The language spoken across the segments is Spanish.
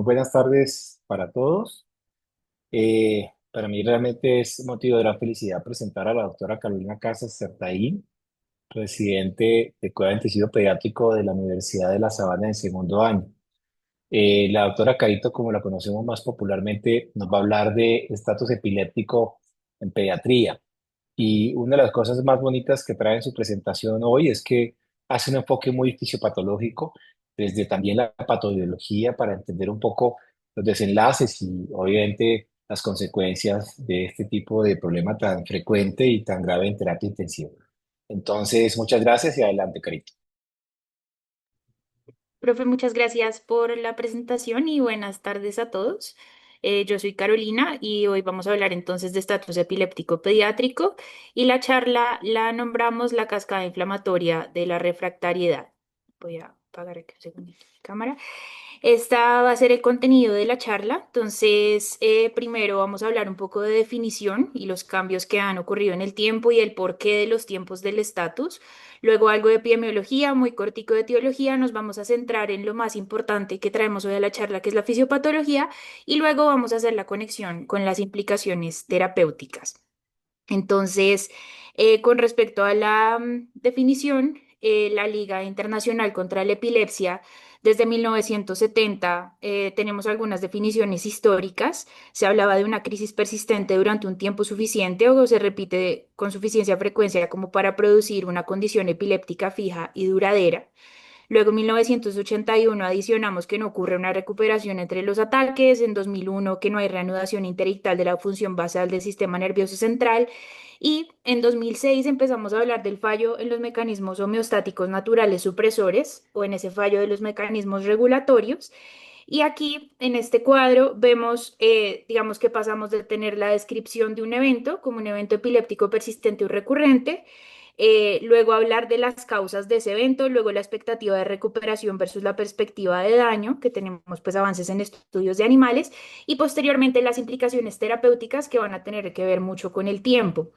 Muy buenas tardes para todos. Para mí realmente es motivo de gran felicidad presentar a la doctora Carolina Casas Certaín, residente de Cuidado Intensivo Pediátrico de la Universidad de La Sabana en segundo año. La doctora Carito, como la conocemos más popularmente, nos va a hablar de estatus epiléptico en pediatría. Y una de las cosas más bonitas que trae en su presentación hoy es que hace un enfoque muy fisiopatológico, desde también la patobiología, para entender un poco los desenlaces y obviamente las consecuencias de este tipo de problema tan frecuente y tan grave en terapia intensiva. Entonces, muchas gracias y adelante, Carito. Profe, muchas gracias por la presentación y buenas tardes a todos. Yo soy Carolina y hoy vamos a hablar entonces de estatus epiléptico pediátrico y la charla la nombramos la cascada inflamatoria de la refractariedad. Voy a apagar aquí un segundito mi cámara. Esta va a ser el contenido de la charla. Entonces, primero vamos a hablar un poco de definición y los cambios que han ocurrido en el tiempo y el porqué de los tiempos del estatus. Luego algo de epidemiología, muy cortico de etiología. Nos vamos a centrar en lo más importante que traemos hoy a la charla, que es la fisiopatología, y luego vamos a hacer la conexión con las implicaciones terapéuticas. Entonces, con respecto a la definición, la Liga Internacional contra la Epilepsia, desde 1970, tenemos algunas definiciones históricas. Se hablaba de una crisis persistente durante un tiempo suficiente o se repite con suficiencia frecuencia como para producir una condición epiléptica fija y duradera. Luego, en 1981, adicionamos que no ocurre una recuperación entre los ataques. En 2001, que no hay reanudación interictal de la función basal del sistema nervioso central. Y en 2006 empezamos a hablar del fallo en los mecanismos homeostáticos naturales supresores o en ese fallo de los mecanismos regulatorios. Y aquí, en este cuadro, vemos, digamos que pasamos de tener la descripción de un evento como un evento epiléptico persistente o recurrente, luego hablar de las causas de ese evento, luego la expectativa de recuperación versus la perspectiva de daño, que tenemos pues avances en estudios de animales, y posteriormente las implicaciones terapéuticas que van a tener que ver mucho con el tiempo.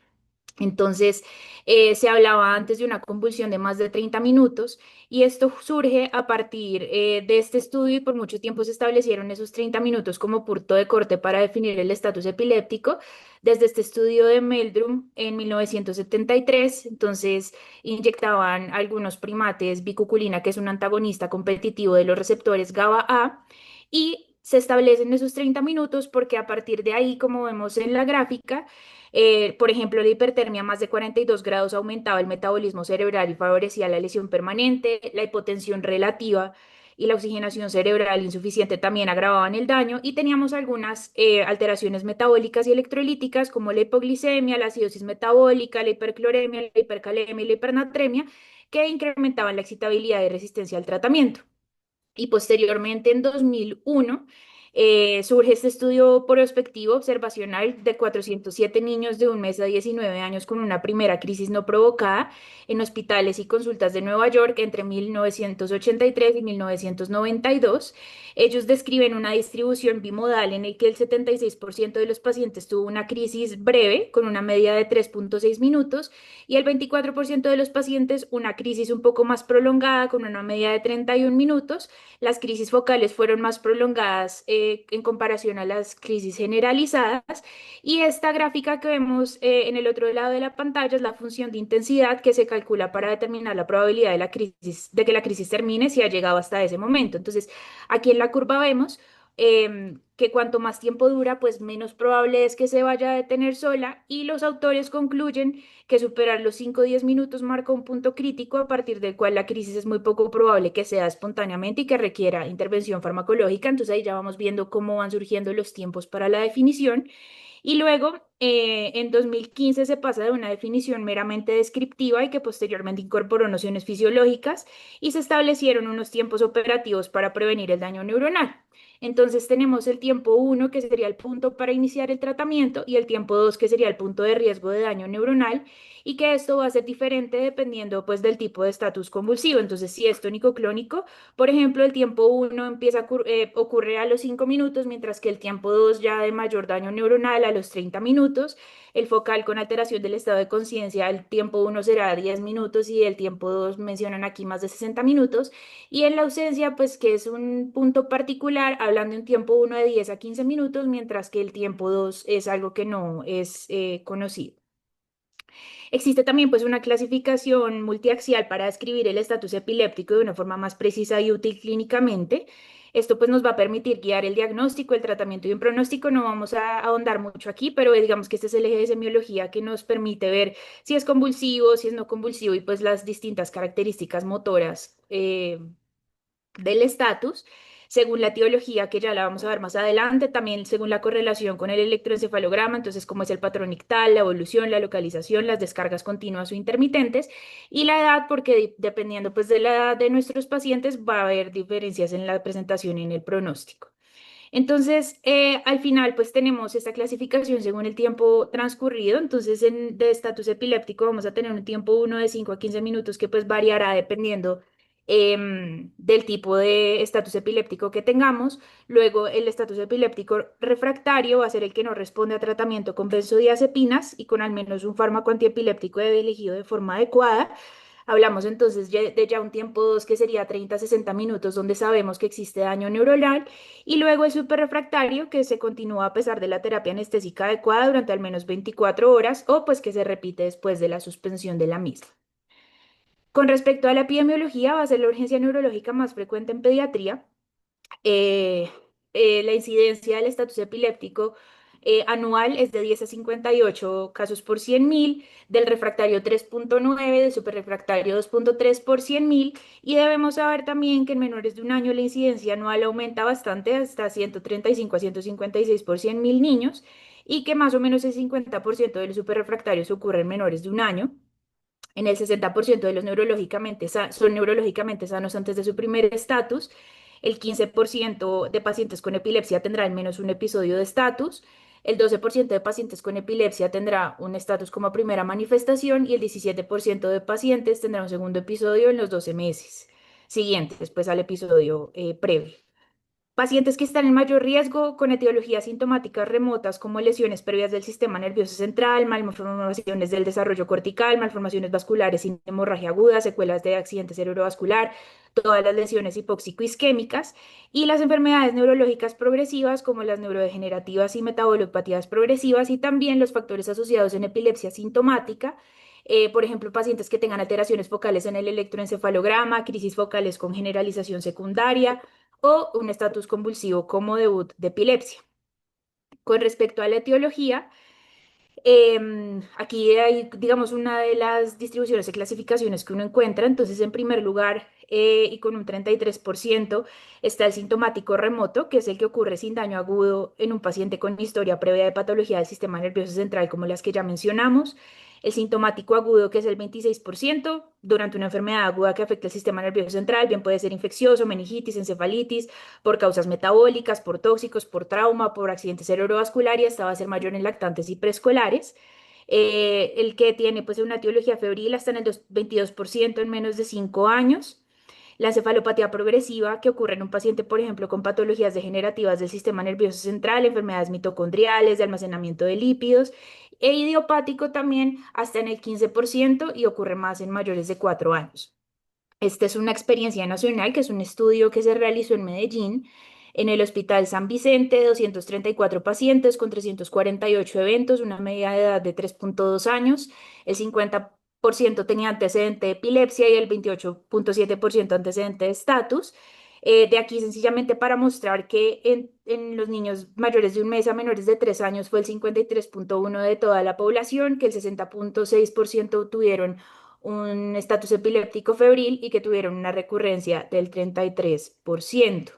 Entonces, se hablaba antes de una convulsión de más de 30 minutos y esto surge a partir de este estudio y por mucho tiempo se establecieron esos 30 minutos como punto de corte para definir el estatus epiléptico. Desde este estudio de Meldrum en 1973, entonces inyectaban algunos primates bicuculina, que es un antagonista competitivo de los receptores GABA-A, y se establecen esos 30 minutos porque a partir de ahí, como vemos en la gráfica, por ejemplo, la hipertermia a más de 42 grados aumentaba el metabolismo cerebral y favorecía la lesión permanente, la hipotensión relativa y la oxigenación cerebral insuficiente también agravaban el daño y teníamos algunas alteraciones metabólicas y electrolíticas como la hipoglicemia, la acidosis metabólica, la hipercloremia, la hipercalemia y la hipernatremia que incrementaban la excitabilidad y resistencia al tratamiento. Y posteriormente, en 2001, surge este estudio prospectivo observacional de 407 niños de 1 mes a 19 años con una primera crisis no provocada en hospitales y consultas de Nueva York entre 1983 y 1992. Ellos describen una distribución bimodal en el que el 76% de los pacientes tuvo una crisis breve con una media de 3,6 minutos y el 24% de los pacientes una crisis un poco más prolongada con una media de 31 minutos. Las crisis focales fueron más prolongadas en comparación a las crisis generalizadas. Y esta gráfica que vemos en el otro lado de la pantalla es la función de intensidad que se calcula para determinar la probabilidad de la crisis, de que la crisis termine si ha llegado hasta ese momento. Entonces, aquí en la curva vemos que cuanto más tiempo dura, pues menos probable es que se vaya a detener sola. Y los autores concluyen que superar los 5 o 10 minutos marca un punto crítico a partir del cual la crisis es muy poco probable que sea espontáneamente y que requiera intervención farmacológica. Entonces ahí ya vamos viendo cómo van surgiendo los tiempos para la definición. Y luego, en 2015 se pasa de una definición meramente descriptiva y que posteriormente incorporó nociones fisiológicas y se establecieron unos tiempos operativos para prevenir el daño neuronal. Entonces tenemos el tiempo uno que sería el punto para iniciar el tratamiento, y el tiempo 2 que sería el punto de riesgo de daño neuronal, y que esto va a ser diferente dependiendo pues del tipo de estatus convulsivo. Entonces, si es tónico-clónico, por ejemplo, el tiempo uno ocurre a los 5 minutos, mientras que el tiempo 2 ya de mayor daño neuronal a los 30 minutos. minutos, el focal con alteración del estado de conciencia, el tiempo uno será 10 minutos y el tiempo 2 mencionan aquí más de 60 minutos. Y en la ausencia, pues que es un punto particular, hablan de un tiempo uno de 10 a 15 minutos, mientras que el tiempo 2 es algo que no es conocido. Existe también pues una clasificación multiaxial para describir el estatus epiléptico de una forma más precisa y útil clínicamente. Esto pues nos va a permitir guiar el diagnóstico, el tratamiento y un pronóstico. No vamos a ahondar mucho aquí, pero digamos que este es el eje de semiología que nos permite ver si es convulsivo, si es no convulsivo y pues las distintas características motoras del estatus, según la etiología, que ya la vamos a ver más adelante, también según la correlación con el electroencefalograma, entonces cómo es el patrón ictal, la evolución, la localización, las descargas continuas o intermitentes, y la edad, porque dependiendo pues de la edad de nuestros pacientes va a haber diferencias en la presentación y en el pronóstico. Entonces, al final, pues tenemos esta clasificación según el tiempo transcurrido. Entonces, de estatus epiléptico vamos a tener un tiempo uno de 5 a 15 minutos que pues variará dependiendo del tipo de estatus epiléptico que tengamos. Luego, el estatus epiléptico refractario va a ser el que no responde a tratamiento con benzodiazepinas y con al menos un fármaco antiepiléptico elegido de forma adecuada. Hablamos entonces de ya un tiempo 2 que sería 30 a 60 minutos donde sabemos que existe daño neuronal y luego el superrefractario que se continúa a pesar de la terapia anestésica adecuada durante al menos 24 horas o pues que se repite después de la suspensión de la misma. Con respecto a la epidemiología, va a ser la urgencia neurológica más frecuente en pediatría. Eh, la incidencia del estatus epiléptico anual es de 10 a 58 casos por 100.000, del refractario 3,9, del superrefractario 2,3 por 100.000, y debemos saber también que en menores de un año la incidencia anual aumenta bastante hasta 135 a 156 por 100.000 niños, y que más o menos el 50% de los superrefractarios ocurre en menores de un año. En el 60% de los son neurológicamente sanos antes de su primer estatus. El 15% de pacientes con epilepsia tendrá al menos un episodio de estatus. El 12% de pacientes con epilepsia tendrá un estatus como primera manifestación y el 17% de pacientes tendrá un segundo episodio en los 12 meses siguientes, pues al episodio previo. Pacientes que están en mayor riesgo con etiologías sintomáticas remotas como lesiones previas del sistema nervioso central, malformaciones del desarrollo cortical, malformaciones vasculares sin hemorragia aguda, secuelas de accidente cerebrovascular, todas las lesiones hipóxico-isquémicas y las enfermedades neurológicas progresivas como las neurodegenerativas y metabolopatías progresivas y también los factores asociados en epilepsia sintomática. Por ejemplo, pacientes que tengan alteraciones focales en el electroencefalograma, crisis focales con generalización secundaria, o un estatus convulsivo como debut de epilepsia. Con respecto a la etiología, aquí hay, digamos, una de las distribuciones y clasificaciones que uno encuentra. Entonces, en primer lugar, y con un 33%, está el sintomático remoto, que es el que ocurre sin daño agudo en un paciente con historia previa de patología del sistema nervioso central, como las que ya mencionamos. El sintomático agudo, que es el 26%, durante una enfermedad aguda que afecta el sistema nervioso central, bien puede ser infeccioso, meningitis, encefalitis, por causas metabólicas, por tóxicos, por trauma, por accidente cerebrovascular y esta va a ser mayor en lactantes y preescolares. El que tiene pues una etiología febril hasta en el 22% en menos de 5 años. La encefalopatía progresiva, que ocurre en un paciente, por ejemplo, con patologías degenerativas del sistema nervioso central, enfermedades mitocondriales, de almacenamiento de lípidos, e idiopático también hasta en el 15% y ocurre más en mayores de 4 años. Esta es una experiencia nacional, que es un estudio que se realizó en Medellín, en el Hospital San Vicente, 234 pacientes con 348 eventos, una media de edad de 3,2 años, el 50% tenía antecedente de epilepsia y el 28,7% antecedente de estatus. De aquí sencillamente para mostrar que en los niños mayores de un mes a menores de 3 años fue el 53,1% de toda la población, que el 60,6% tuvieron un estatus epiléptico febril y que tuvieron una recurrencia del 33%.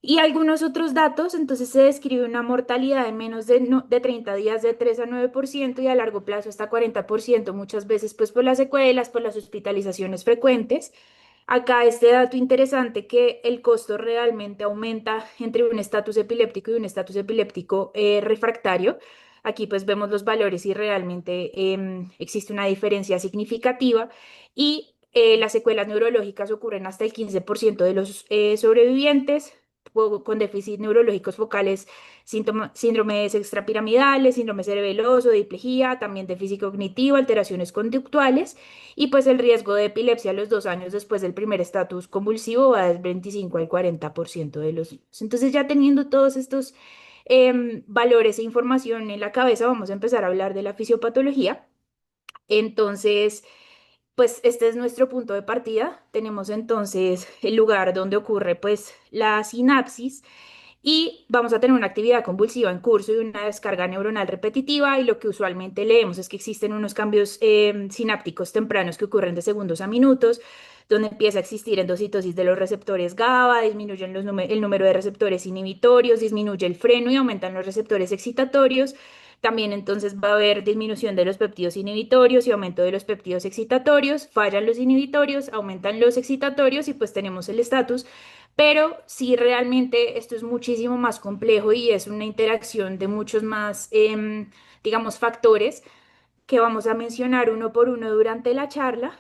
Y algunos otros datos, entonces se describe una mortalidad en menos de 30 días de 3 a 9% y a largo plazo hasta 40%, muchas veces pues por las secuelas, por las hospitalizaciones frecuentes. Acá este dato interesante que el costo realmente aumenta entre un estatus epiléptico y un estatus epiléptico refractario. Aquí pues vemos los valores y realmente existe una diferencia significativa y las secuelas neurológicas ocurren hasta el 15% de los sobrevivientes. con déficit neurológicos focales, síndromes extrapiramidales, síndrome cerebeloso, diplejía, también déficit cognitivo, alteraciones conductuales y pues el riesgo de epilepsia a los 2 años después del primer estatus convulsivo va del 25 al 40% de los niños. Entonces ya teniendo todos estos valores e información en la cabeza, vamos a empezar a hablar de la fisiopatología. Entonces, pues este es nuestro punto de partida. Tenemos entonces el lugar donde ocurre pues la sinapsis y vamos a tener una actividad convulsiva en curso y una descarga neuronal repetitiva y lo que usualmente leemos es que existen unos cambios sinápticos tempranos que ocurren de segundos a minutos, donde empieza a existir endocitosis de los receptores GABA, disminuyen el número de receptores inhibitorios, disminuye el freno y aumentan los receptores excitatorios. También entonces va a haber disminución de los péptidos inhibitorios y aumento de los péptidos excitatorios, fallan los inhibitorios, aumentan los excitatorios y pues tenemos el estatus. Pero sí, realmente esto es muchísimo más complejo y es una interacción de muchos más, digamos, factores que vamos a mencionar uno por uno durante la charla.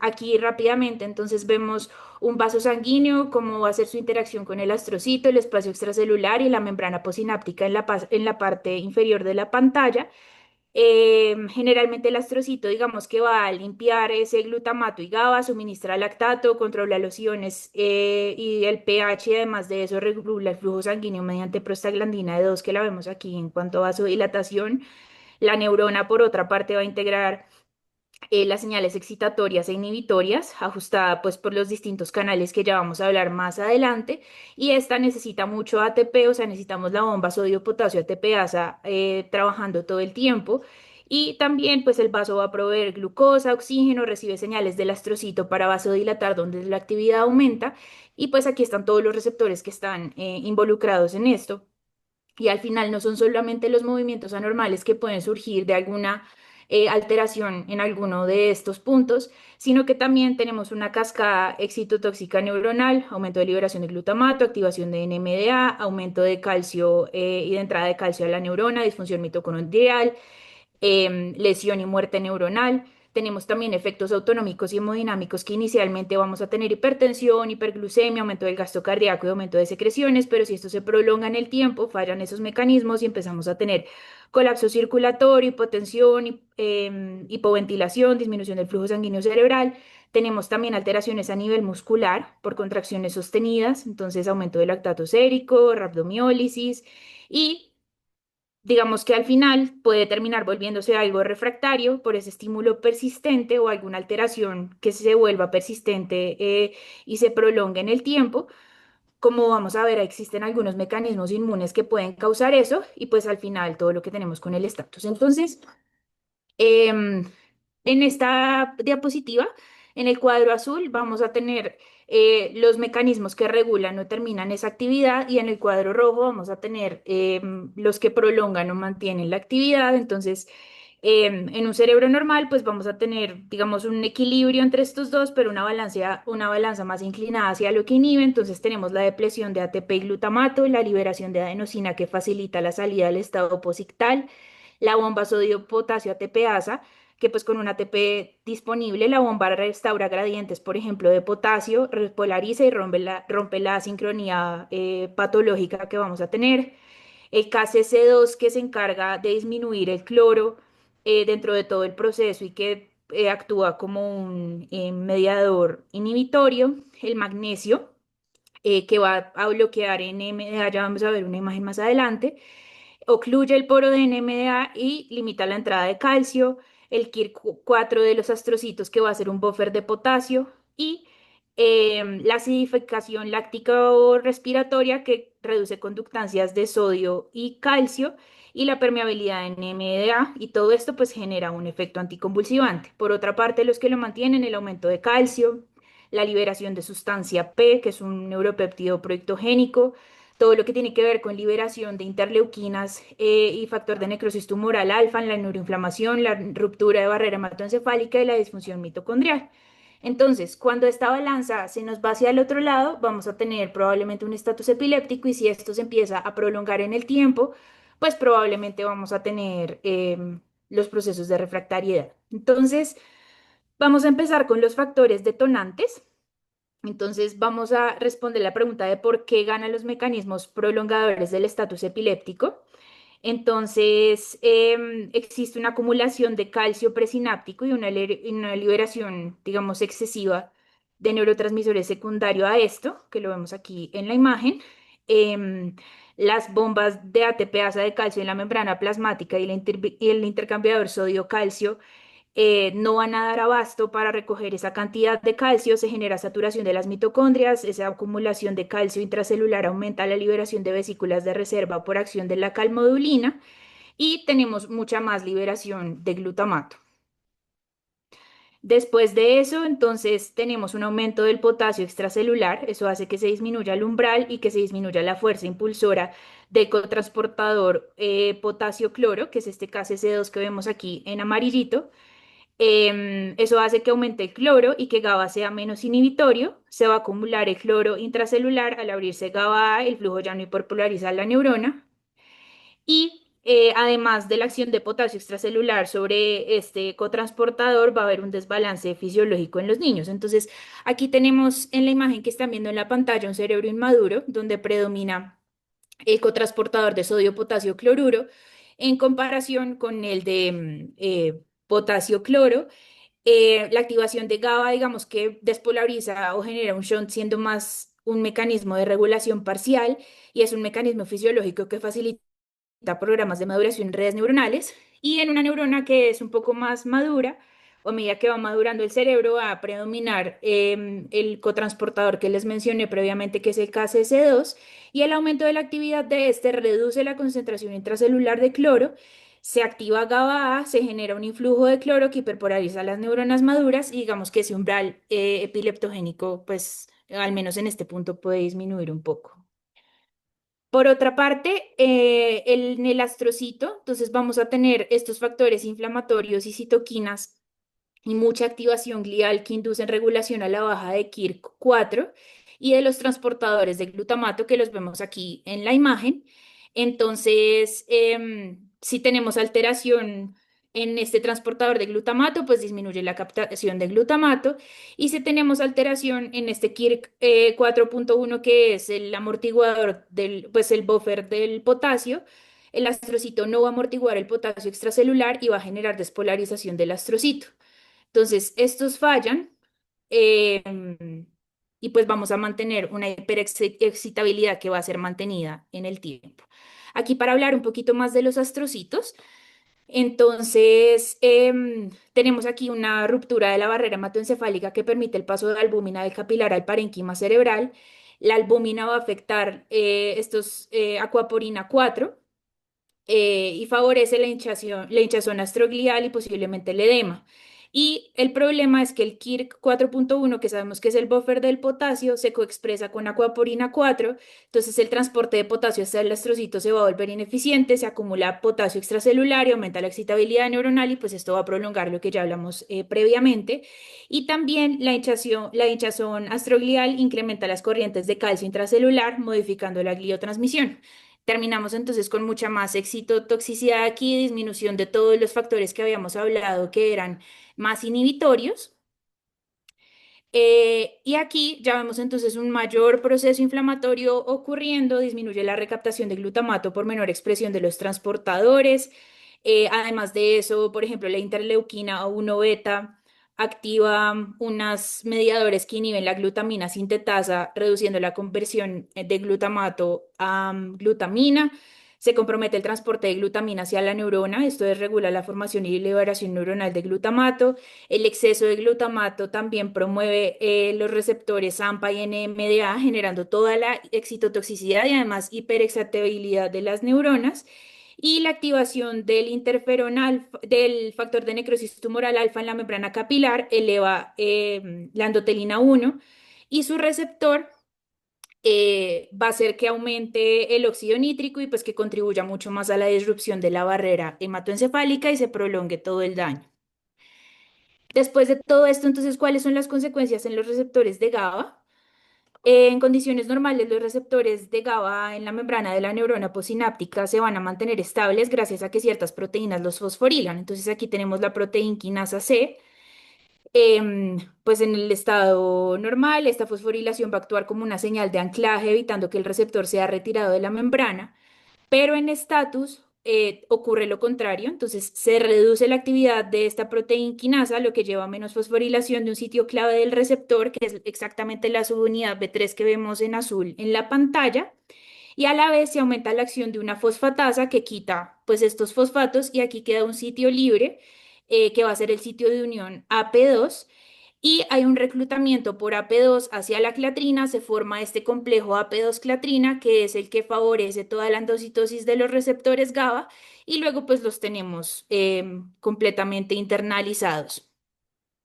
Aquí rápidamente, entonces vemos un vaso sanguíneo, cómo va a ser su interacción con el astrocito, el espacio extracelular y la membrana posináptica en la parte inferior de la pantalla. Generalmente el astrocito, digamos que va a limpiar ese glutamato y GABA, suministra lactato, controla los iones y el pH, y además de eso regula el flujo sanguíneo mediante prostaglandina D2 que la vemos aquí en cuanto a vasodilatación. La neurona, por otra parte, va a integrar las señales excitatorias e inhibitorias, ajustada pues por los distintos canales que ya vamos a hablar más adelante, y esta necesita mucho ATP, o sea, necesitamos la bomba sodio-potasio ATPasa trabajando todo el tiempo, y también pues el vaso va a proveer glucosa, oxígeno, recibe señales del astrocito para vasodilatar donde la actividad aumenta, y pues aquí están todos los receptores que están involucrados en esto. Y al final no son solamente los movimientos anormales que pueden surgir de alguna alteración en alguno de estos puntos, sino que también tenemos una cascada excitotóxica neuronal, aumento de liberación de glutamato, activación de NMDA, aumento de calcio y de entrada de calcio a la neurona, disfunción mitocondrial, lesión y muerte neuronal. Tenemos también efectos autonómicos y hemodinámicos que inicialmente vamos a tener hipertensión, hiperglucemia, aumento del gasto cardíaco y aumento de secreciones, pero si esto se prolonga en el tiempo, fallan esos mecanismos y empezamos a tener colapso circulatorio, hipotensión, hipoventilación, disminución del flujo sanguíneo cerebral. Tenemos también alteraciones a nivel muscular por contracciones sostenidas, entonces aumento del lactato sérico, rhabdomiólisis y digamos que al final puede terminar volviéndose algo refractario por ese estímulo persistente o alguna alteración que se vuelva persistente y se prolongue en el tiempo. Como vamos a ver, existen algunos mecanismos inmunes que pueden causar eso y pues al final todo lo que tenemos con el estatus. Entonces, Em, en esta diapositiva, en el cuadro azul, vamos a tener los mecanismos que regulan o terminan esa actividad y en el cuadro rojo vamos a tener los que prolongan o mantienen la actividad. Entonces, en un cerebro normal, pues vamos a tener, digamos, un equilibrio entre estos dos, pero una balanza más inclinada hacia lo que inhibe. Entonces, tenemos la depresión de ATP y glutamato, la liberación de adenosina que facilita la salida del estado posictal, la bomba sodio-potasio ATPasa, que pues con un ATP disponible la bomba restaura gradientes, por ejemplo, de potasio, repolariza y rompe la sincronía patológica que vamos a tener. El KCC2 que se encarga de disminuir el cloro dentro de todo el proceso y que actúa como un mediador inhibitorio. El magnesio que va a bloquear NMDA, ya vamos a ver una imagen más adelante, ocluye el poro de NMDA y limita la entrada de calcio, el KIR4 de los astrocitos que va a ser un buffer de potasio y la acidificación láctica o respiratoria que reduce conductancias de sodio y calcio y la permeabilidad de NMDA y todo esto pues genera un efecto anticonvulsivante. Por otra parte, los que lo mantienen, el aumento de calcio, la liberación de sustancia P, que es un neuropéptido proictogénico, todo lo que tiene que ver con liberación de interleuquinas y factor de necrosis tumoral alfa, la neuroinflamación, la ruptura de barrera hematoencefálica y la disfunción mitocondrial. Entonces, cuando esta balanza se nos va hacia el otro lado, vamos a tener probablemente un estatus epiléptico y si esto se empieza a prolongar en el tiempo, pues probablemente vamos a tener los procesos de refractariedad. Entonces, vamos a empezar con los factores detonantes. Entonces vamos a responder la pregunta de por qué ganan los mecanismos prolongadores del estatus epiléptico. Entonces, existe una acumulación de calcio presináptico y una liberación, digamos, excesiva de neurotransmisores secundarios a esto, que lo vemos aquí en la imagen. Em, las bombas de ATPasa de calcio en la membrana plasmática y el intercambiador sodio-calcio no van a dar abasto para recoger esa cantidad de calcio, se genera saturación de las mitocondrias, esa acumulación de calcio intracelular aumenta la liberación de vesículas de reserva por acción de la calmodulina y tenemos mucha más liberación de glutamato. Después de eso, entonces tenemos un aumento del potasio extracelular, eso hace que se disminuya el umbral y que se disminuya la fuerza impulsora del cotransportador potasio-cloro, que es este KCC2 que vemos aquí en amarillito. Eso hace que aumente el cloro y que GABA sea menos inhibitorio. Se va a acumular el cloro intracelular. Al abrirse GABA A, el flujo ya no hiperpolariza la neurona. Y además de la acción de potasio extracelular sobre este cotransportador, va a haber un desbalance fisiológico en los niños. Entonces, aquí tenemos en la imagen que están viendo en la pantalla un cerebro inmaduro donde predomina el cotransportador de sodio-potasio cloruro en comparación con el de potasio cloro. La activación de GABA, digamos que despolariza o genera un shunt siendo más un mecanismo de regulación parcial y es un mecanismo fisiológico que facilita programas de maduración en redes neuronales y en una neurona que es un poco más madura, o a medida que va madurando el cerebro, va a predominar el cotransportador que les mencioné previamente, que es el KCC2, y el aumento de la actividad de este reduce la concentración intracelular de cloro, se activa GABA A, se genera un influjo de cloro que hiperpolariza las neuronas maduras y digamos que ese umbral epileptogénico, pues al menos en este punto puede disminuir un poco. Por otra parte, en el astrocito, entonces vamos a tener estos factores inflamatorios y citoquinas y mucha activación glial que inducen regulación a la baja de KIRK4 y de los transportadores de glutamato que los vemos aquí en la imagen. Entonces, si tenemos alteración en este transportador de glutamato, pues disminuye la captación de glutamato. Y si tenemos alteración en este KIRK 4.1, que es el amortiguador del, pues el buffer del potasio, el astrocito no va a amortiguar el potasio extracelular y va a generar despolarización del astrocito. Entonces, estos fallan eh, y pues vamos a mantener una hiperexcitabilidad que va a ser mantenida en el tiempo. Aquí para hablar un poquito más de los astrocitos, entonces tenemos aquí una ruptura de la barrera hematoencefálica que permite el paso de albúmina del capilar al parénquima cerebral. La albúmina va a afectar estos acuaporina 4 y favorece la hinchazón astroglial y posiblemente el edema. Y el problema es que el KIRK 4.1, que sabemos que es el buffer del potasio, se coexpresa con acuaporina 4, entonces el transporte de potasio hasta el astrocito se va a volver ineficiente, se acumula potasio extracelular y aumenta la excitabilidad neuronal y pues esto va a prolongar lo que ya hablamos previamente. Y también la hinchazón astroglial incrementa las corrientes de calcio intracelular, modificando la gliotransmisión. Terminamos entonces con mucha más excitotoxicidad aquí, disminución de todos los factores que habíamos hablado que eran más inhibitorios. Y aquí ya vemos entonces un mayor proceso inflamatorio ocurriendo, disminuye la recaptación de glutamato por menor expresión de los transportadores. Además de eso, por ejemplo, la interleuquina 1 beta activa unos mediadores que inhiben la glutamina sintetasa, reduciendo la conversión de glutamato a glutamina. Se compromete el transporte de glutamina hacia la neurona, esto desregula la formación y liberación neuronal de glutamato. El exceso de glutamato también promueve los receptores AMPA y NMDA, generando toda la excitotoxicidad y además hiperexcitabilidad de las neuronas. Y la activación del interferón alfa, del factor de necrosis tumoral alfa en la membrana capilar eleva la endotelina 1 y su receptor va a hacer que aumente el óxido nítrico y pues que contribuya mucho más a la disrupción de la barrera hematoencefálica y se prolongue todo el daño. Después de todo esto, entonces, ¿cuáles son las consecuencias en los receptores de GABA? En condiciones normales, los receptores de GABA en la membrana de la neurona postsináptica se van a mantener estables gracias a que ciertas proteínas los fosforilan. Entonces, aquí tenemos la proteína quinasa C. Pues en el estado normal, esta fosforilación va a actuar como una señal de anclaje, evitando que el receptor sea retirado de la membrana. Pero en estatus ocurre lo contrario, entonces se reduce la actividad de esta proteína quinasa, lo que lleva a menos fosforilación de un sitio clave del receptor, que es exactamente la subunidad B3 que vemos en azul en la pantalla, y a la vez se aumenta la acción de una fosfatasa que quita pues estos fosfatos y aquí queda un sitio libre que va a ser el sitio de unión AP2 y hay un reclutamiento por AP2 hacia la clatrina, se forma este complejo AP2-clatrina que es el que favorece toda la endocitosis de los receptores GABA y luego pues los tenemos completamente internalizados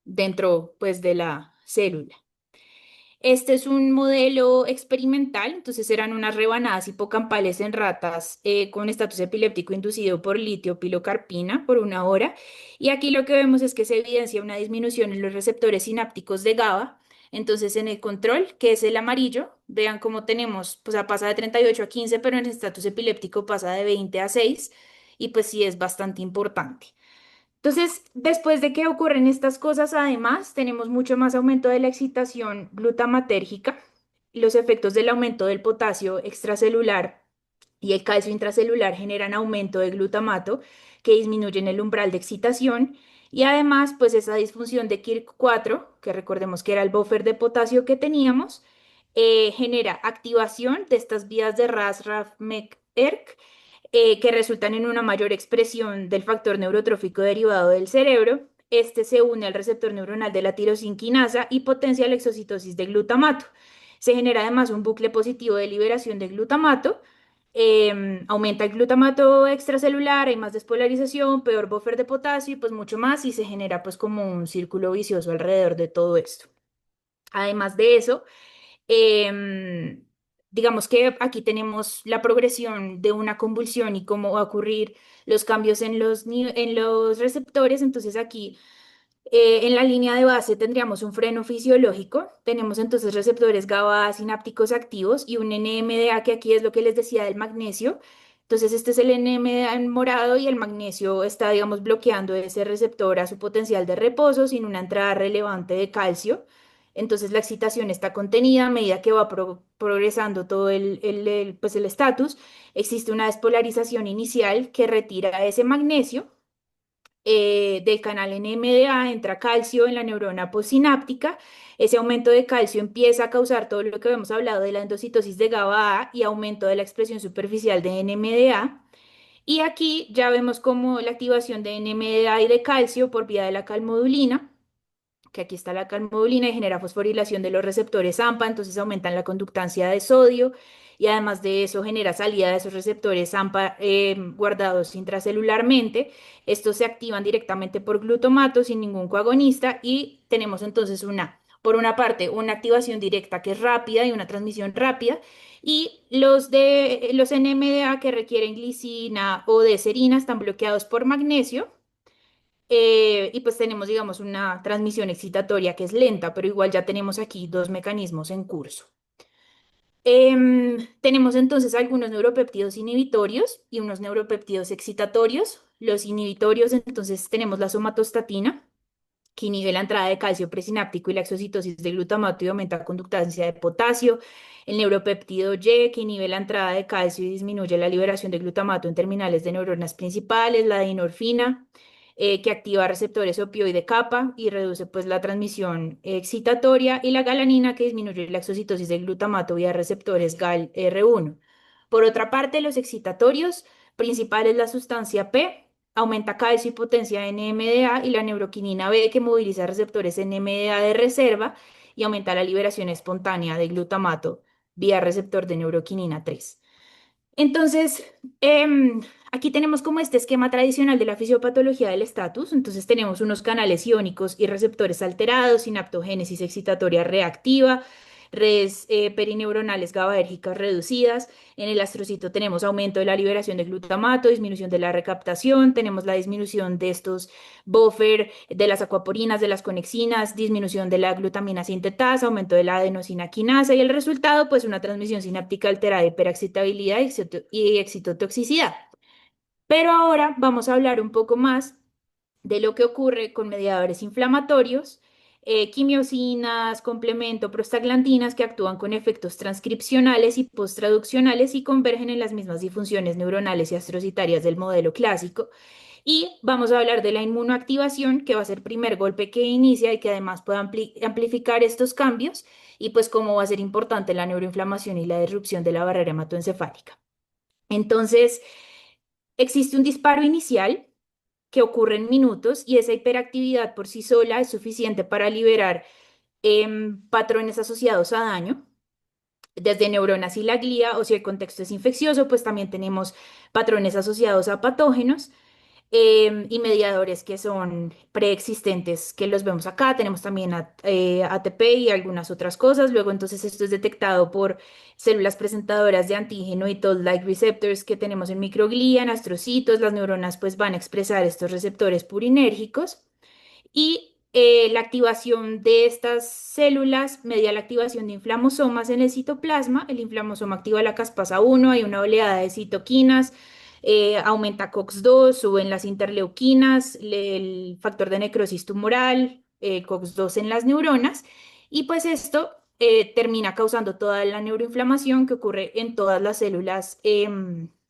dentro pues de la célula. Este es un modelo experimental, entonces eran unas rebanadas hipocampales en ratas con estatus epiléptico inducido por litio pilocarpina por 1 hora. Y aquí lo que vemos es que se evidencia una disminución en los receptores sinápticos de GABA. Entonces en el control, que es el amarillo, vean cómo tenemos, pues pasa de 38 a 15, pero en el estatus epiléptico pasa de 20 a 6 y pues sí es bastante importante. Entonces, después de que ocurren estas cosas, además, tenemos mucho más aumento de la excitación glutamatérgica, los efectos del aumento del potasio extracelular y el calcio intracelular generan aumento de glutamato que disminuyen el umbral de excitación y además, pues esa disfunción de Kirk4, que recordemos que era el buffer de potasio que teníamos, genera activación de estas vías de RAS, RAF, MEC, ERK que resultan en una mayor expresión del factor neurotrófico derivado del cerebro. Este se une al receptor neuronal de la tirosinquinasa y potencia la exocitosis de glutamato. Se genera además un bucle positivo de liberación de glutamato. Aumenta el glutamato extracelular, hay más despolarización, peor buffer de potasio y pues mucho más y se genera pues como un círculo vicioso alrededor de todo esto. Además de eso, Em, digamos que aquí tenemos la progresión de una convulsión y cómo va a ocurrir los cambios en en los receptores. Entonces aquí en la línea de base tendríamos un freno fisiológico. Tenemos entonces receptores GABA sinápticos activos y un NMDA que aquí es lo que les decía del magnesio. Entonces este es el NMDA en morado y el magnesio está, digamos, bloqueando ese receptor a su potencial de reposo sin una entrada relevante de calcio. Entonces la excitación está contenida a medida que va progresando todo pues el estatus. Existe una despolarización inicial que retira ese magnesio del canal NMDA, entra calcio en la neurona postsináptica. Ese aumento de calcio empieza a causar todo lo que hemos hablado de la endocitosis de GABA y aumento de la expresión superficial de NMDA. Y aquí ya vemos como la activación de NMDA y de calcio por vía de la calmodulina que aquí está la calmodulina y genera fosforilación de los receptores AMPA, entonces aumentan la conductancia de sodio y además de eso genera salida de esos receptores AMPA guardados intracelularmente. Estos se activan directamente por glutamato sin ningún coagonista y tenemos entonces por una parte, una activación directa que es rápida y una transmisión rápida y los NMDA que requieren glicina o de serina están bloqueados por magnesio y pues tenemos, digamos, una transmisión excitatoria que es lenta, pero igual ya tenemos aquí dos mecanismos en curso. Tenemos entonces algunos neuropéptidos inhibitorios y unos neuropéptidos excitatorios. Los inhibitorios, entonces tenemos la somatostatina, que inhibe la entrada de calcio presináptico y la exocitosis de glutamato y aumenta la conductancia de potasio. El neuropéptido Y, que inhibe la entrada de calcio y disminuye la liberación de glutamato en terminales de neuronas principales. La dinorfina, que activa receptores opioide kappa y reduce pues la transmisión excitatoria. Y la galanina, que disminuye la exocitosis de glutamato vía receptores GAL-R1. Por otra parte, los excitatorios principales, la sustancia P, aumenta calcio y potencia NMDA y la neuroquinina B que moviliza receptores NMDA de reserva y aumenta la liberación espontánea de glutamato vía receptor de neuroquinina 3. Entonces, aquí tenemos como este esquema tradicional de la fisiopatología del estatus. Entonces, tenemos unos canales iónicos y receptores alterados, sinaptogénesis excitatoria reactiva, redes perineuronales GABAérgicas reducidas. En el astrocito tenemos aumento de la liberación de glutamato, disminución de la recaptación, tenemos la disminución de estos buffer, de las acuaporinas, de las conexinas, disminución de la glutamina sintetasa, aumento de la adenosina quinasa y el resultado, pues una transmisión sináptica alterada, hiperexcitabilidad y excitotoxicidad. Pero ahora vamos a hablar un poco más de lo que ocurre con mediadores inflamatorios quimiosinas, complemento, prostaglandinas que actúan con efectos transcripcionales y posttraduccionales y convergen en las mismas disfunciones neuronales y astrocitarias del modelo clásico. Y vamos a hablar de la inmunoactivación, que va a ser el primer golpe que inicia y que además puede amplificar estos cambios, y pues cómo va a ser importante la neuroinflamación y la disrupción de la barrera hematoencefálica. Entonces, existe un disparo inicial que ocurre en minutos y esa hiperactividad por sí sola es suficiente para liberar patrones asociados a daño, desde neuronas y la glía, o si el contexto es infeccioso, pues también tenemos patrones asociados a patógenos y mediadores que son preexistentes, que los vemos acá. Tenemos también ATP y algunas otras cosas. Luego, entonces, esto es detectado por células presentadoras de antígeno y toll-like receptors que tenemos en microglía, en astrocitos. Las neuronas pues van a expresar estos receptores purinérgicos y la activación de estas células media la activación de inflamosomas en el citoplasma. El inflamosoma activa la caspasa 1, hay una oleada de citoquinas, aumenta COX-2, suben las interleuquinas, el factor de necrosis tumoral, COX-2 en las neuronas, y pues esto termina causando toda la neuroinflamación que ocurre en todas las células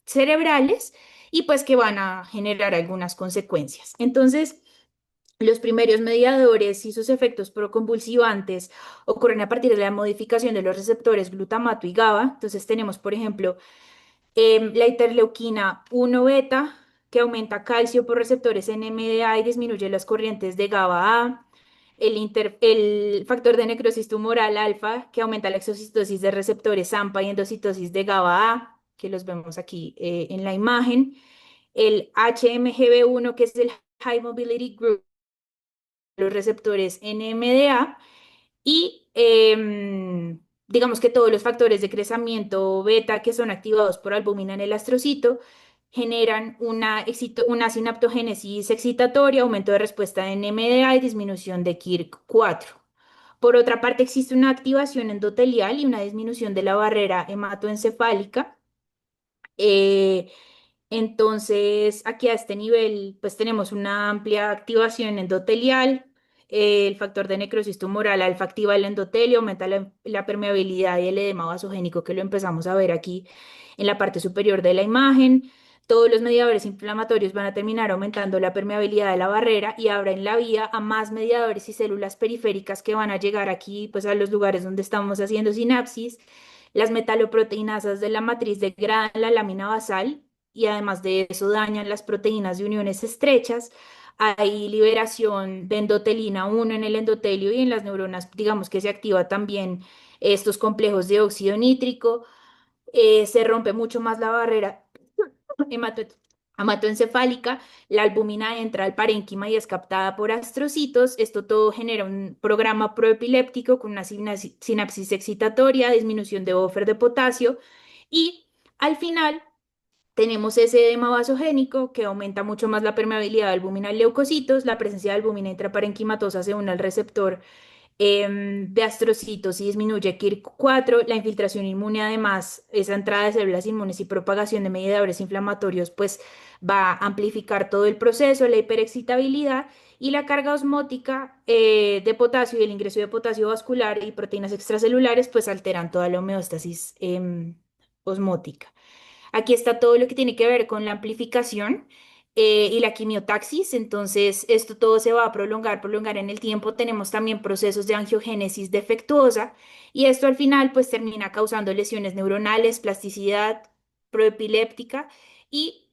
cerebrales y pues que van a generar algunas consecuencias. Entonces, los primeros mediadores y sus efectos proconvulsivantes ocurren a partir de la modificación de los receptores glutamato y GABA. Entonces tenemos, por ejemplo, la interleuquina 1 beta, que aumenta calcio por receptores NMDA y disminuye las corrientes de GABA A. El factor de necrosis tumoral alfa, que aumenta la exocitosis de receptores AMPA y endocitosis de GABA A, que los vemos aquí en la imagen. El HMGB1, que es el High Mobility Group, los receptores NMDA y digamos que todos los factores de crecimiento beta que son activados por albúmina en el astrocito generan una sinaptogénesis excitatoria, aumento de respuesta de NMDA y disminución de KIRK4. Por otra parte, existe una activación endotelial y una disminución de la barrera hematoencefálica. Eh, entonces, aquí a este nivel, pues tenemos una amplia activación endotelial. El factor de necrosis tumoral alfa activa el endotelio, aumenta la permeabilidad y el edema vasogénico, que lo empezamos a ver aquí en la parte superior de la imagen. Todos los mediadores inflamatorios van a terminar aumentando la permeabilidad de la barrera y abren la vía a más mediadores y células periféricas que van a llegar aquí, pues a los lugares donde estamos haciendo sinapsis. Las metaloproteinasas de la matriz degradan la lámina basal y además de eso dañan las proteínas de uniones estrechas. Hay liberación de endotelina 1 en el endotelio y en las neuronas, digamos que se activa también estos complejos de óxido nítrico. Se rompe mucho más la barrera hemato- hematoencefálica, la albúmina entra al parénquima y es captada por astrocitos. Esto todo genera un programa proepiléptico con una sinapsis excitatoria, disminución de buffer de potasio y al final tenemos ese edema vasogénico que aumenta mucho más la permeabilidad de albúmina en leucocitos, la presencia de albúmina intraparenquimatosa se une al receptor de astrocitos y disminuye KIR4, la infiltración inmune además, esa entrada de células inmunes y propagación de mediadores inflamatorios, pues va a amplificar todo el proceso, la hiperexcitabilidad y la carga osmótica de potasio y el ingreso de potasio vascular y proteínas extracelulares, pues alteran toda la homeostasis osmótica. Aquí está todo lo que tiene que ver con la amplificación y la quimiotaxis. Entonces, esto todo se va a prolongar en el tiempo. Tenemos también procesos de angiogénesis defectuosa y esto al final pues termina causando lesiones neuronales, plasticidad proepiléptica y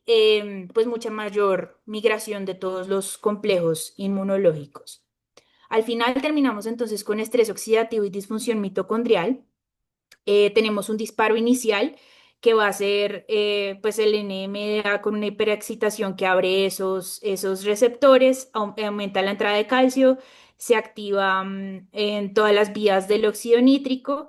pues mucha mayor migración de todos los complejos inmunológicos. Al final terminamos entonces con estrés oxidativo y disfunción mitocondrial. Tenemos un disparo inicial que va a ser pues el NMDA con una hiperexcitación que abre esos receptores, aumenta la entrada de calcio, se activa en todas las vías del óxido nítrico.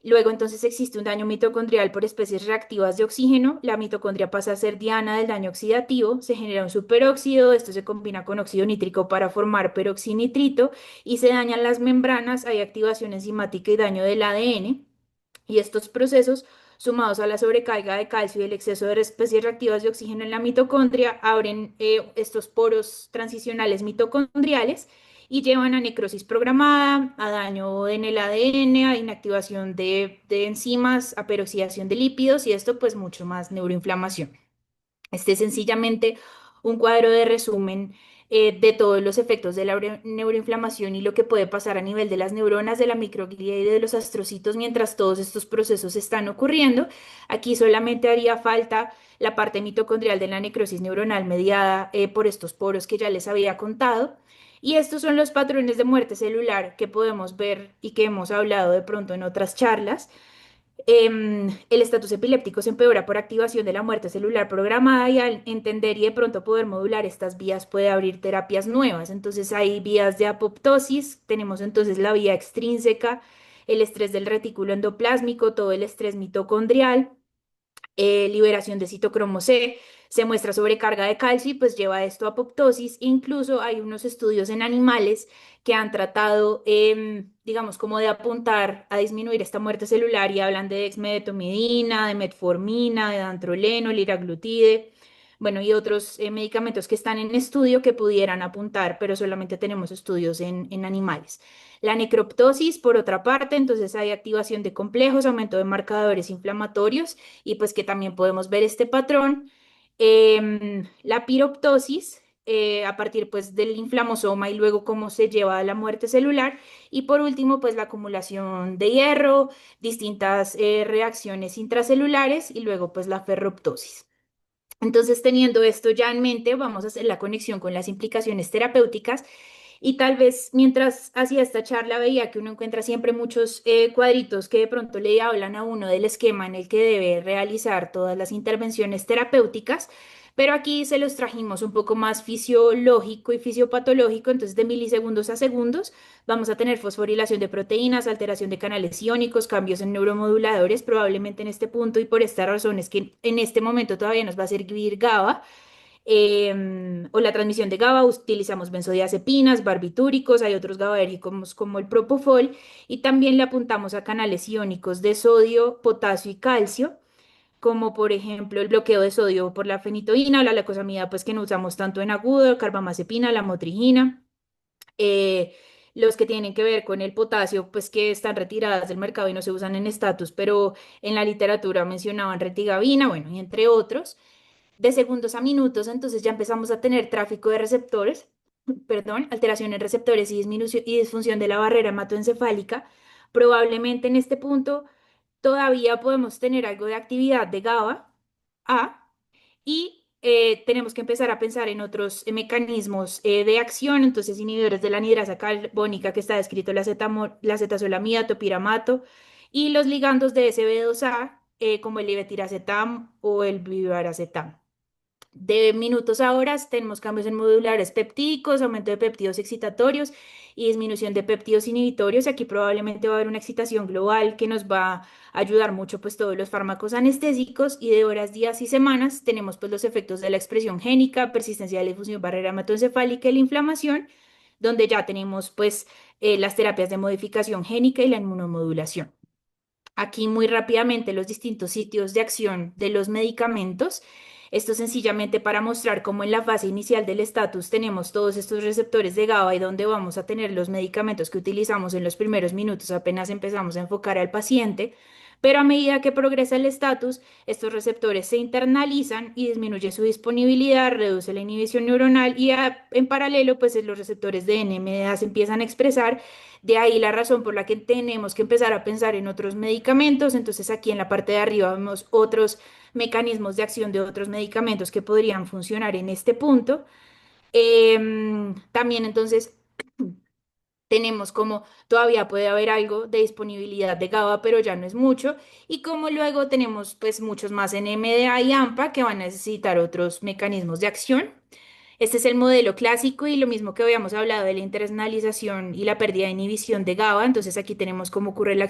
Luego entonces existe un daño mitocondrial por especies reactivas de oxígeno. La mitocondria pasa a ser diana del daño oxidativo, se genera un superóxido, esto se combina con óxido nítrico para formar peroxinitrito y se dañan las membranas, hay activación enzimática y daño del ADN. Y estos procesos, sumados a la sobrecarga de calcio y el exceso de especies reactivas de oxígeno en la mitocondria, abren estos poros transicionales mitocondriales y llevan a necrosis programada, a daño en el ADN, a inactivación de enzimas, a peroxidación de lípidos y esto pues mucho más neuroinflamación. Este es sencillamente un cuadro de resumen de todos los efectos de la neuroinflamación y lo que puede pasar a nivel de las neuronas, de la microglia y de los astrocitos mientras todos estos procesos están ocurriendo. Aquí solamente haría falta la parte mitocondrial de la necrosis neuronal mediada por estos poros que ya les había contado. Y estos son los patrones de muerte celular que podemos ver y que hemos hablado de pronto en otras charlas. El estatus epiléptico se empeora por activación de la muerte celular programada y al entender y de pronto poder modular estas vías puede abrir terapias nuevas. Entonces hay vías de apoptosis, tenemos entonces la vía extrínseca, el estrés del retículo endoplásmico, todo el estrés mitocondrial, liberación de citocromo C, se muestra sobrecarga de calcio y pues lleva esto a apoptosis. Incluso hay unos estudios en animales que han tratado, digamos, como de apuntar a disminuir esta muerte celular y hablan de dexmedetomidina, de metformina, de dantroleno, liraglutide, bueno, y otros medicamentos que están en estudio que pudieran apuntar, pero solamente tenemos estudios en animales. La necroptosis, por otra parte, entonces hay activación de complejos, aumento de marcadores inflamatorios y pues que también podemos ver este patrón. La piroptosis, a partir pues del inflamosoma y luego cómo se lleva a la muerte celular. Y por último, pues la acumulación de hierro, distintas reacciones intracelulares y luego pues la ferroptosis. Entonces, teniendo esto ya en mente, vamos a hacer la conexión con las implicaciones terapéuticas y tal vez mientras hacía esta charla veía que uno encuentra siempre muchos cuadritos que de pronto le hablan a uno del esquema en el que debe realizar todas las intervenciones terapéuticas, pero aquí se los trajimos un poco más fisiológico y fisiopatológico, entonces de milisegundos a segundos vamos a tener fosforilación de proteínas, alteración de canales iónicos, cambios en neuromoduladores, probablemente en este punto y por esta razón es que en este momento todavía nos va a servir GABA o la transmisión de GABA, utilizamos benzodiazepinas, barbitúricos, hay otros GABAérgicos como el propofol y también le apuntamos a canales iónicos de sodio, potasio y calcio, como por ejemplo el bloqueo de sodio por la fenitoína, la glucosamida, pues que no usamos tanto en agudo, carbamazepina, la motrigina. eh, los que tienen que ver con el potasio, pues que están retiradas del mercado y no se usan en estatus, pero en la literatura mencionaban retigabina, bueno, y entre otros de segundos a minutos, entonces ya empezamos a tener tráfico de receptores, perdón, alteración en receptores y disminución y disfunción de la barrera hematoencefálica. Probablemente en este punto todavía podemos tener algo de actividad de GABA A y tenemos que empezar a pensar en otros mecanismos de acción, entonces inhibidores de la anhidrasa carbónica que está descrito la acetazolamida, topiramato y los ligandos de SB2A como el levetiracetam o el bivaracetam. De minutos a horas tenemos cambios en modulares peptídicos, aumento de péptidos excitatorios y disminución de péptidos inhibitorios. Aquí probablemente va a haber una excitación global que nos va a ayudar mucho pues todos los fármacos anestésicos y de horas, días y semanas tenemos pues los efectos de la expresión génica, persistencia de la difusión barrera hematoencefálica y la inflamación, donde ya tenemos pues las terapias de modificación génica y la inmunomodulación. Aquí muy rápidamente los distintos sitios de acción de los medicamentos. Esto sencillamente para mostrar cómo en la fase inicial del estatus tenemos todos estos receptores de GABA y donde vamos a tener los medicamentos que utilizamos en los primeros minutos apenas empezamos a enfocar al paciente. Pero a medida que progresa el estatus, estos receptores se internalizan y disminuye su disponibilidad, reduce la inhibición neuronal y en paralelo, pues los receptores de NMDA se empiezan a expresar. De ahí la razón por la que tenemos que empezar a pensar en otros medicamentos. Entonces aquí en la parte de arriba vemos otros mecanismos de acción de otros medicamentos que podrían funcionar en este punto. También entonces tenemos como todavía puede haber algo de disponibilidad de GABA, pero ya no es mucho. Y como luego tenemos pues muchos más NMDA y AMPA que van a necesitar otros mecanismos de acción. Este es el modelo clásico y lo mismo que habíamos hablado de la internalización y la pérdida de inhibición de GABA. Entonces aquí tenemos cómo ocurre la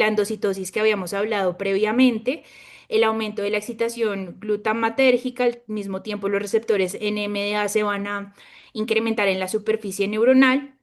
endocitosis que habíamos hablado previamente, el aumento de la excitación glutamatérgica, al mismo tiempo los receptores NMDA se van a incrementar en la superficie neuronal.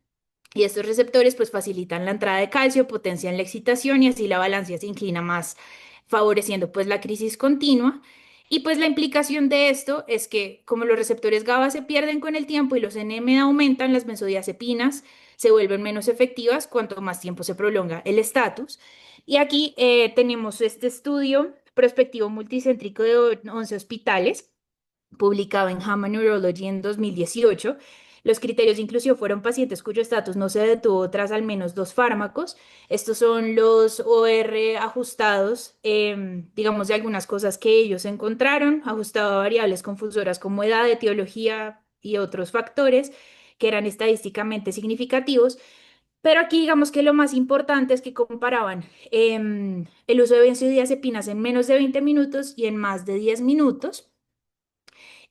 Y estos receptores pues facilitan la entrada de calcio, potencian la excitación y así la balanza se inclina más, favoreciendo pues la crisis continua. Y pues la implicación de esto es que como los receptores GABA se pierden con el tiempo y los NMDA aumentan, las benzodiazepinas se vuelven menos efectivas cuanto más tiempo se prolonga el estatus. Y aquí tenemos este estudio prospectivo multicéntrico de 11 hospitales publicado en JAMA Neurology en 2018. Los criterios de inclusión fueron pacientes cuyo estatus no se detuvo tras al menos dos fármacos. Estos son los OR ajustados, digamos, de algunas cosas que ellos encontraron, ajustado a variables confusoras como edad, etiología y otros factores que eran estadísticamente significativos. Pero aquí digamos que lo más importante es que comparaban el uso de benzodiazepinas en menos de 20 minutos y en más de 10 minutos.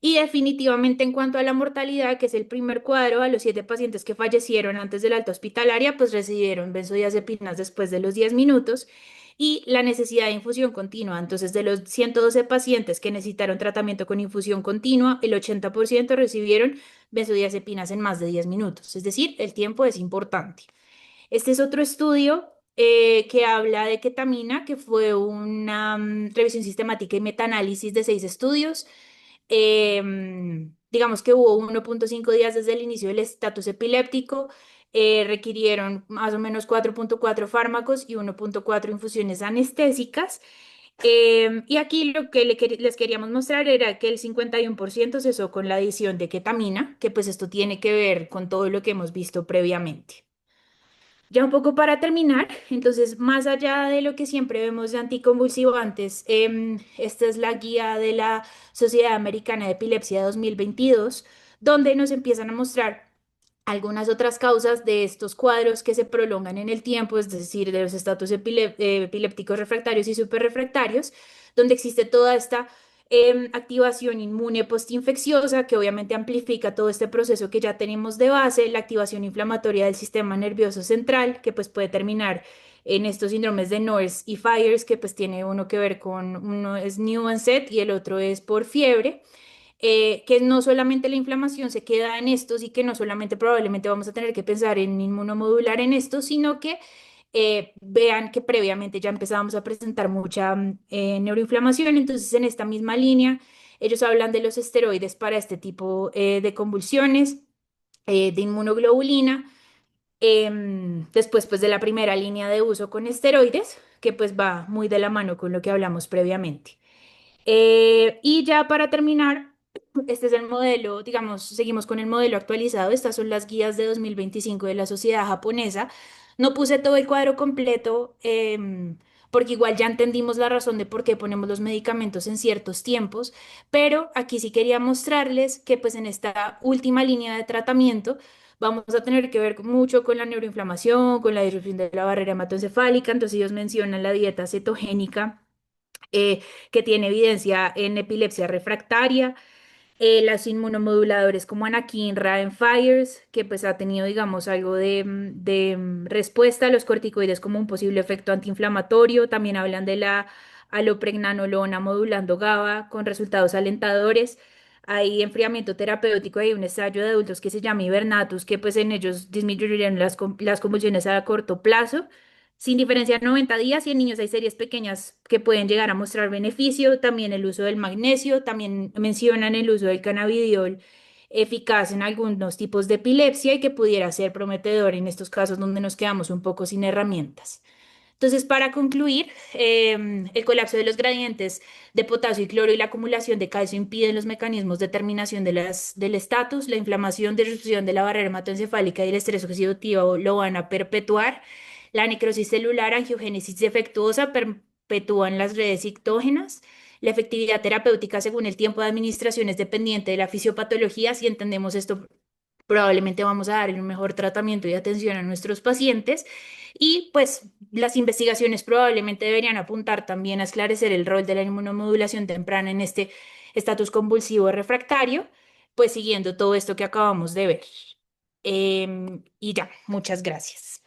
Y definitivamente en cuanto a la mortalidad, que es el primer cuadro, a los 7 pacientes que fallecieron antes de la alta hospitalaria, pues recibieron benzodiazepinas después de los 10 minutos y la necesidad de infusión continua. Entonces, de los 112 pacientes que necesitaron tratamiento con infusión continua, el 80% recibieron benzodiazepinas en más de 10 minutos. Es decir, el tiempo es importante. Este es otro estudio que habla de ketamina, que fue una revisión sistemática y metaanálisis de 6 estudios. Digamos que hubo 1,5 días desde el inicio del estatus epiléptico, requirieron más o menos 4,4 fármacos y 1,4 infusiones anestésicas. Y aquí lo que les queríamos mostrar era que el 51% cesó con la adición de ketamina, que pues esto tiene que ver con todo lo que hemos visto previamente. Ya un poco para terminar, entonces, más allá de lo que siempre vemos de anticonvulsivantes, esta es la guía de la Sociedad Americana de Epilepsia de 2022, donde nos empiezan a mostrar algunas otras causas de estos cuadros que se prolongan en el tiempo, es decir, de los estatus epilépticos refractarios y superrefractarios, donde existe toda esta activación inmune postinfecciosa que obviamente amplifica todo este proceso que ya tenemos de base, la activación inflamatoria del sistema nervioso central, que pues puede terminar en estos síndromes de Norris y Fires, que pues tiene uno que ver con, uno es new onset y el otro es por fiebre, que no solamente la inflamación se queda en estos y que no solamente probablemente vamos a tener que pensar en inmunomodular en estos, sino que vean que previamente ya empezábamos a presentar mucha neuroinflamación. Entonces, en esta misma línea, ellos hablan de los esteroides para este tipo de convulsiones, de inmunoglobulina. Después, pues de la primera línea de uso con esteroides, que pues va muy de la mano con lo que hablamos previamente. Y ya para terminar, este es el modelo, digamos, seguimos con el modelo actualizado. Estas son las guías de 2025 de la sociedad japonesa. No puse todo el cuadro completo, porque igual ya entendimos la razón de por qué ponemos los medicamentos en ciertos tiempos, pero aquí sí quería mostrarles que pues en esta última línea de tratamiento vamos a tener que ver mucho con la neuroinflamación, con la disrupción de la barrera hematoencefálica. Entonces ellos mencionan la dieta cetogénica, que tiene evidencia en epilepsia refractaria, los inmunomoduladores como Anakinra en Fires, que pues ha tenido, digamos, algo de respuesta a los corticoides como un posible efecto antiinflamatorio. También hablan de la alopregnanolona modulando GABA con resultados alentadores. Hay enfriamiento terapéutico, hay un ensayo de adultos que se llama Hibernatus, que pues en ellos disminuyeron las convulsiones a corto plazo. Sin diferenciar 90 días y en niños hay series pequeñas que pueden llegar a mostrar beneficio, también el uso del magnesio, también mencionan el uso del cannabidiol eficaz en algunos tipos de epilepsia y que pudiera ser prometedor en estos casos donde nos quedamos un poco sin herramientas. Entonces, para concluir, el colapso de los gradientes de potasio y cloro y la acumulación de calcio impiden los mecanismos de terminación del estatus, la inflamación, disrupción de la barrera hematoencefálica y el estrés oxidativo lo van a perpetuar, la necrosis celular, angiogénesis defectuosa perpetúan las redes cictógenas, la efectividad terapéutica según el tiempo de administración es dependiente de la fisiopatología. Si entendemos esto, probablemente vamos a dar un mejor tratamiento y atención a nuestros pacientes. Y pues las investigaciones probablemente deberían apuntar también a esclarecer el rol de la inmunomodulación temprana en este estatus convulsivo refractario, pues siguiendo todo esto que acabamos de ver. Y ya, muchas gracias.